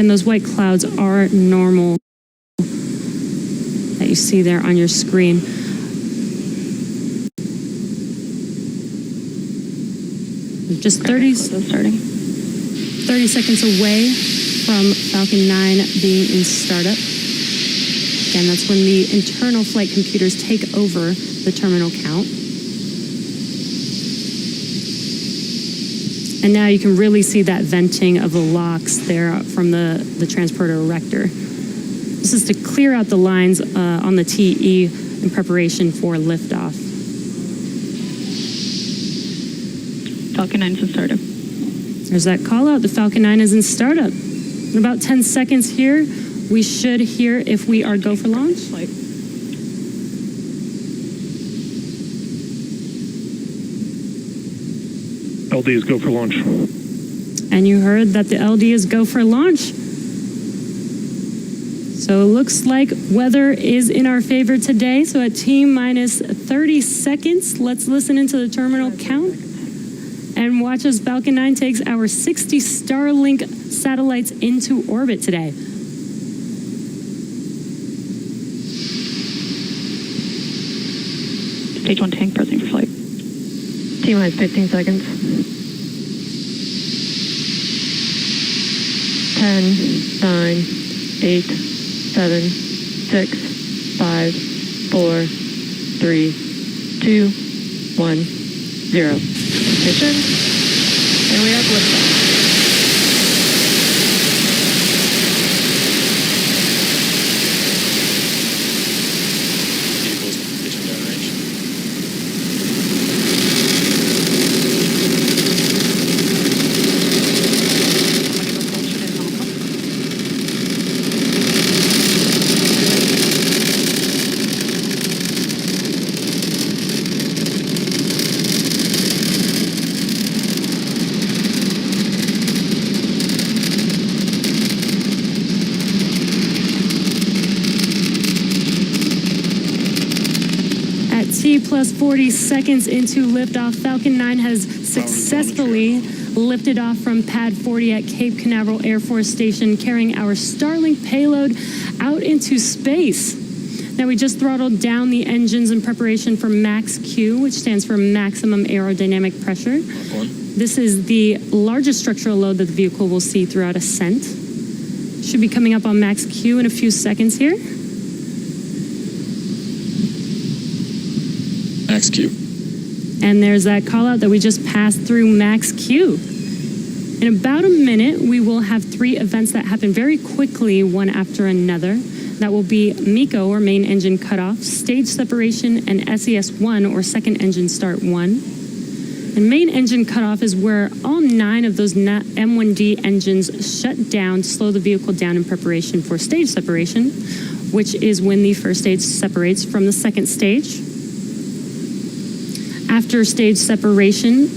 Again, those white clouds are normal that you see there on your screen. Just 30 seconds away from Falcon 9 being in startup. Again, that's when the internal flight computers take over the terminal count. And now you can really see that venting of the locks there from the transporter erector. This is to clear out the lines on the TE in preparation for liftoff. Falcon 9 is in startup. There's that call out. The Falcon 9 is in startup. In about 10 seconds here, we should hear if we are go for launch. LD is go for launch. And you heard that the LD is go for launch. So it looks like weather is in our favor today. So at T minus 30 seconds, let's listen into the terminal count and watch as Falcon 9 takes our 60 Starlink satellites into orbit today. Stage 1 tank pressing for flight. T minus 15 seconds. 10, 9, 8, 7, 6, 5, 4, 3, 2, 1, 0. Ignition. And we have liftoff. Plus 40 seconds into liftoff, Falcon 9 has successfully lifted off from Pad 40 at Cape Canaveral Air Force Station, carrying our Starlink payload out into space. Now we just throttled down the engines in preparation for Max Q, which stands for maximum aerodynamic pressure. This is the largest structural load that the vehicle will see throughout ascent. Should be coming up on Max Q in a few seconds here. Max Q. And there's that call out that we just passed through Max Q. In about a minute, we will have 3 events that happen very quickly, one after another. That will be MECO, or main engine cutoff, stage separation, and SES1, or second engine start 1. And main engine cutoff is where all 9 of those M1D engines shut down to slow the vehicle down in preparation for stage separation, which is when the first stage separates from the second stage. After stage separation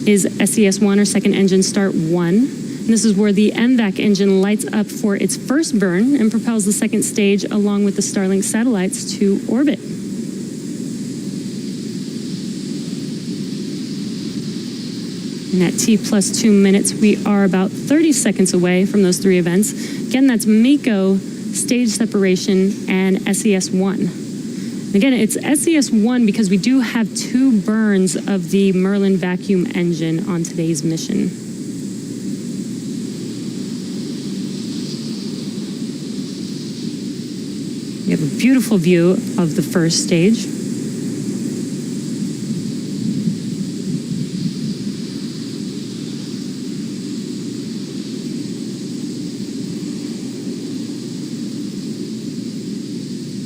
is SES1, or second engine start 1. And this is where the MVAC engine lights up for its first burn and propels the second stage along with the Starlink satellites to orbit. And at T plus 2 minutes, we are about 30 seconds away from those 3 events. Again, that's MECO, stage separation, and SES1. Again, it's SES1 because we do have 2 burns of the Merlin vacuum engine on today's mission. We have a beautiful view of the first stage.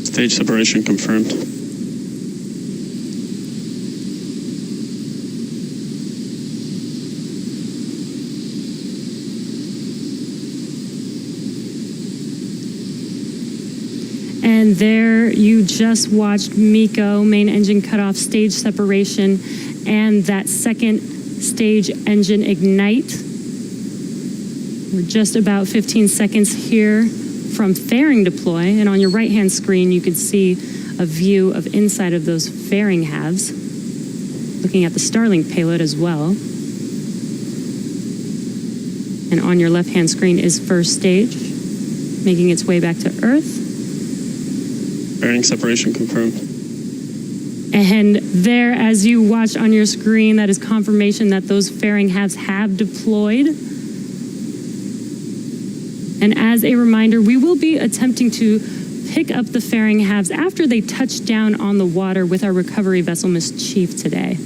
Stage separation confirmed. And there you just watched MECO, main engine cutoff, stage separation, and that second stage engine ignite. We're just about 15 seconds here from fairing deploy, and on your right-hand screen, you can see a view of inside of those fairing halves, looking at the Starlink payload as well. And on your left-hand screen is first stage, making its way back to Earth. Bearing separation confirmed. And there, as you watch on your screen, that is confirmation that those fairing halves have deployed. And as a reminder, we will be attempting to pick up the fairing halves after they touch down on the water with our recovery vessel, Miss Chief, today.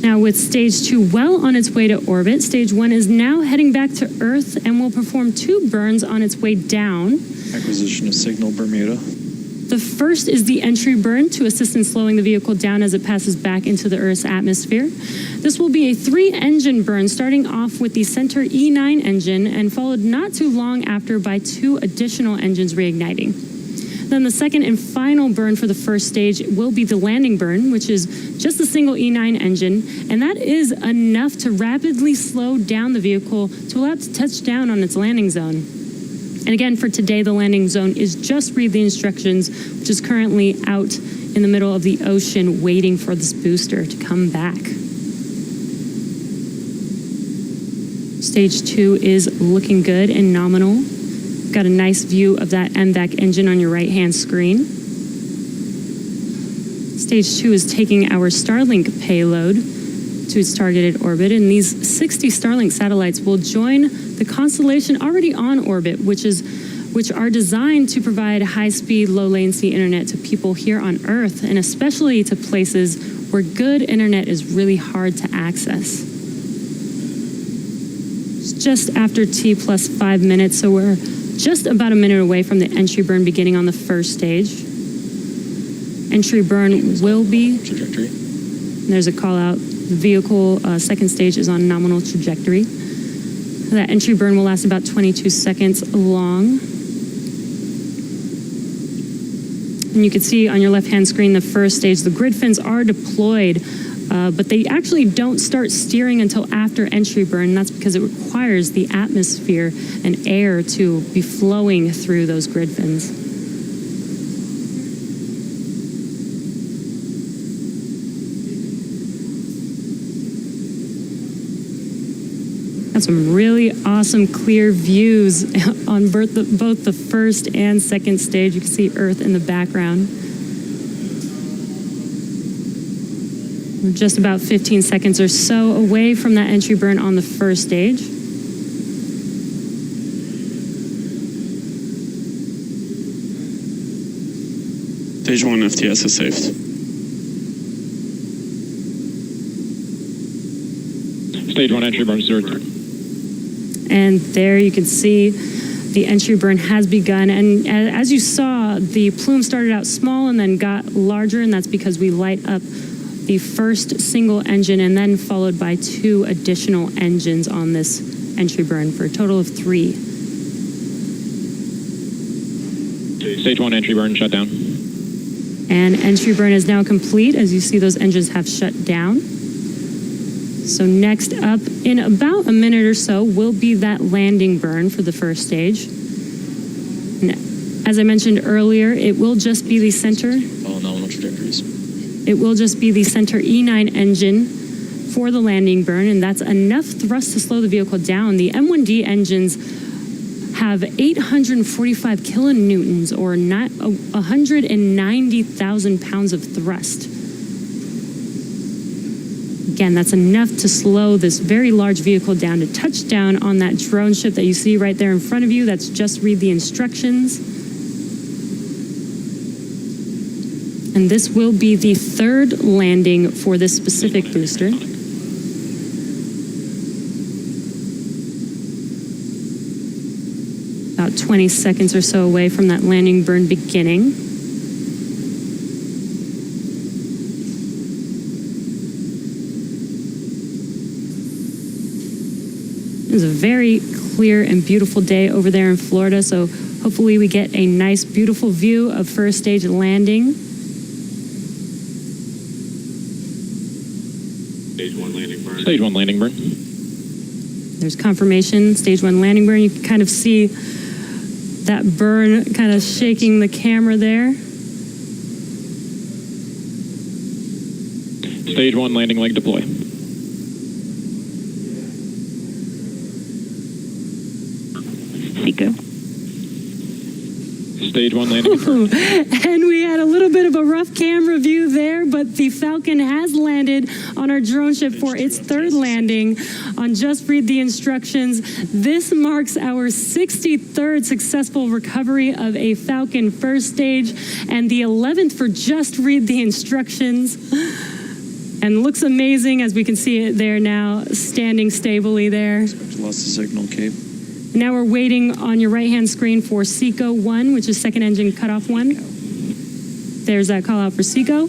Now, with stage 2 well on its way to orbit, stage 1 is now heading back to Earth and will perform 2 burns on its way down. Acquisition of signal Bermuda. The first is the entry burn to assist in slowing the vehicle down as it passes back into the Earth's atmosphere. This will be a 3-engine burn, starting off with the center E9 engine and followed not too long after by 2 additional engines reigniting. Then the second and final burn for the first stage will be the landing burn, which is just a single E9 engine, and that is enough to rapidly slow down the vehicle to allow it to touch down on its landing zone. And again, for today, the landing zone is just read the instructions, which is currently out in the middle of the ocean waiting for this booster to come back. Stage 2 is looking good and nominal. Got a nice view of that MVAC engine on your right-hand screen. Stage 2 is taking our Starlink payload to its targeted orbit, and these 60 Starlink satellites will join the constellation already on orbit, which are designed to provide high-speed, low-latency internet to people here on Earth, and especially to places where good internet is really hard to access. It's just after T plus 5 minutes, so we're just about a minute away from the entry burn beginning on the first stage. Entry burn will be... Trajectory. There's a call out. The vehicle second stage is on nominal trajectory. That entry burn will last about 22 seconds long. And you can see on your left-hand screen the first stage, the grid fins are deployed, but they actually don't start steering until after entry burn. That's because it requires the atmosphere and air to be flowing through those grid fins. Got some really awesome clear views on both the first and second stage. You can see Earth in the background. We're just about 15 seconds or so away from that entry burn on the first stage. Stage 1 FTS is saved. Stage 1 entry burn 0. And there you can see the entry burn has begun. And as you saw, the plume started out small and then got larger, and that's because we light up the first single engine and then followed by 2 additional engines on this entry burn for a total of 3. Stage 1 entry burn shut down. And entry burn is now complete. As you see, those engines have shut down. So next up, in about a minute or so, will be that landing burn for the first stage. And as I mentioned earlier, it will just be the center. All nominal trajectories. It will just be the center E9 engine for the landing burn, and that's enough thrust to slow the vehicle down. The M1D engines have 845 kilonewtons, or 190,000 pounds of thrust. Again, that's enough to slow this very large vehicle down to touch down on that drone ship that you see right there in front of you. That's just read the instructions. And this will be the 3rd landing for this specific booster. About 20 seconds or so away from that landing burn beginning. It was a very clear and beautiful day over there in Florida, so hopefully we get a nice, beautiful view of first stage landing. Stage 1 landing burn. Stage 1 landing burn. There's confirmation, stage 1 landing burn. You can kind of see that burn kind of shaking the camera there. Stage 1 landing leg deploy. Seco. Stage 1 landing confirmed. And we had a little bit of a rough camera view there, but the Falcon has landed on our drone ship for its third landing on Just Read the Instructions. This marks our 63rd successful recovery of a Falcon first stage and the 11th for Just Read the Instructions. And looks amazing as we can see it there now, standing stably there. Lost the signal, Cape. Now we're waiting on your right-hand screen for SECO 1, which is second engine cutoff 1. There's that call out for SECO.